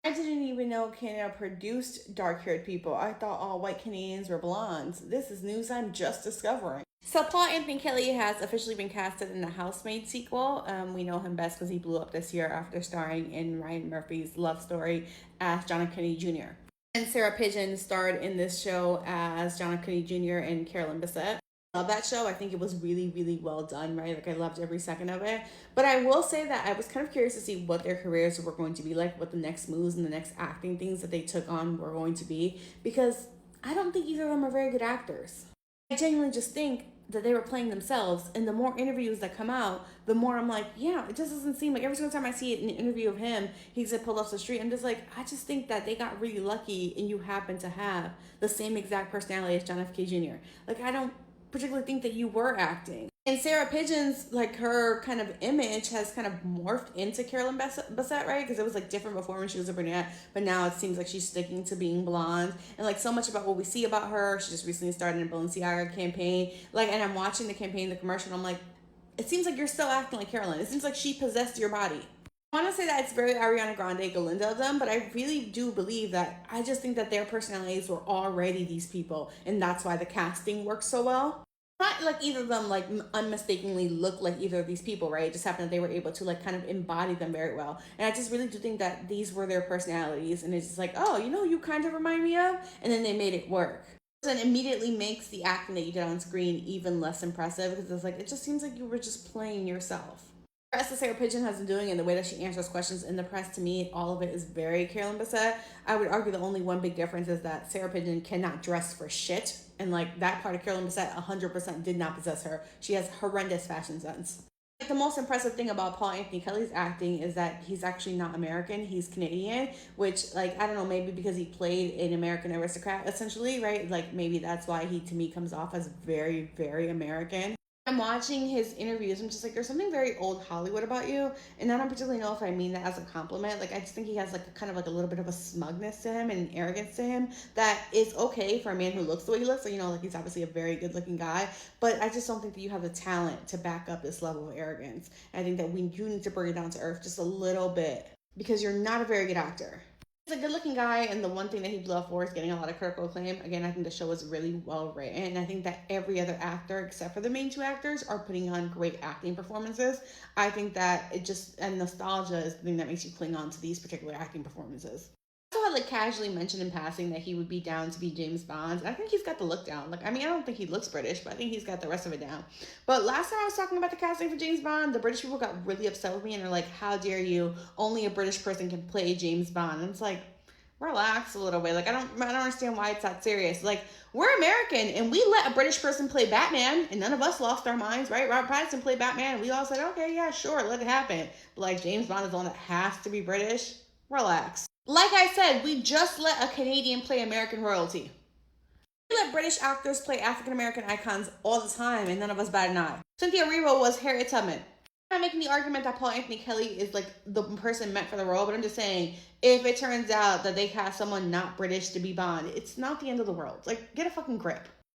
I didn't even know Canada produced dark-haired people. I thought all white Canadians were blondes. This is news I'm just discovering. So Paul Anthony Kelly has officially been casted in the Housemaid sequel. We know him best because he blew up this year after starring in Ryan Murphy's love story as John F. Kennedy Jr. And Sarah Pigeon starred in this show as John F. Kennedy Jr. and Carolyn Bessette. Love that show. I think it was really, really well done, right? Like I loved every second of it. But I will say that I was kind of curious to see what their careers were going to be like, what the next moves and the next acting things that they took on were going to be, because I don't think either of them are very good actors. I genuinely just think that they were playing themselves, and the more interviews that come out, the more I'm like, yeah, it just doesn't seem like every single time I see an interview of him, he's pulled off the street. I'm just like, I just think that they got really lucky, and you happen to have the same exact personality as John F. K. Jr. Like I don't particularly think that you were acting. And Sarah Pigeon's, like, her kind of image has kind of morphed into Carolyn Bessette, right? Because it was like different before when she was a brunette, but now it seems like she's sticking to being blonde. And like so much about what we see about her, she just recently started a Balenciaga campaign. Like, and I'm watching the campaign, the commercial, and I'm like, it seems like you're still acting like Carolyn. It seems like she possessed your body. I want to say that it's very Ariana Grande, Galinda of them, but I really do believe that I just think that their personalities were already these people, and that's why the casting works so well. Not like either of them like unmistakably look like either of these people, right? It just happened that they were able to like kind of embody them very well, and I just really do think that these were their personalities, and it's just like, oh, you know, you kind of remind me of, and then they made it work. And immediately makes the acting that you did on screen even less impressive because it's like it just seems like you were just playing yourself. The rest that Sarah Pigeon has been doing and the way that she answers questions in the press, to me, all of it is very Carolyn Bessette. I would argue the only one big difference is that Sarah Pigeon cannot dress for shit. And like that part of Carolyn Bessette 100% did not possess her. She has horrendous fashion sense. Like, the most impressive thing about Paul Anthony Kelly's acting is that he's actually not American, he's Canadian, which, like, I don't know, maybe because he played an American aristocrat essentially, right? Like maybe that's why he to me comes off as very, very American. I'm watching his interviews. I'm just like, there's something very old Hollywood about you, and I don't particularly know if I mean that as a compliment. Like, I just think he has like a kind of like a little bit of a smugness to him and an arrogance to him that is okay for a man who looks the way he looks. So, you know, like he's obviously a very good looking guy, but I just don't think that you have the talent to back up this level of arrogance. And I think that we do need to bring it down to earth just a little bit because you're not a very good actor. He's a good looking guy, and the one thing that he blew up for is getting a lot of critical acclaim. Again, I think the show was really well written, and I think that every other actor except for the main two actors are putting on great acting performances. I think that it just, and nostalgia is the thing that makes you cling on to these particular acting performances. I also had like casually mentioned in passing that he would be down to be James Bond. And I think he's got the look down. Like, I mean, I don't think he looks British, but I think he's got the rest of it down. But last time I was talking about the casting for James Bond, the British people got really upset with me and they're like, how dare you? Only a British person can play James Bond. And it's like, relax a little bit. Like, I don't understand why it's that serious. Like, we're American and we let a British person play Batman and none of us lost our minds, right? Robert Pattinson played Batman and we all said, okay, yeah, sure, let it happen. But like, James Bond is the one that has to be British. Relax. Like I said, we just let a Canadian play American royalty. We let British actors play African American icons all the time and none of us bat an eye. Cynthia Erivo was Harriet Tubman. I'm not making the argument that Paul Anthony Kelly is like the person meant for the role, but I'm just saying if it turns out that they cast someone not British to be Bond, it's not the end of the world. Like, get a fucking grip.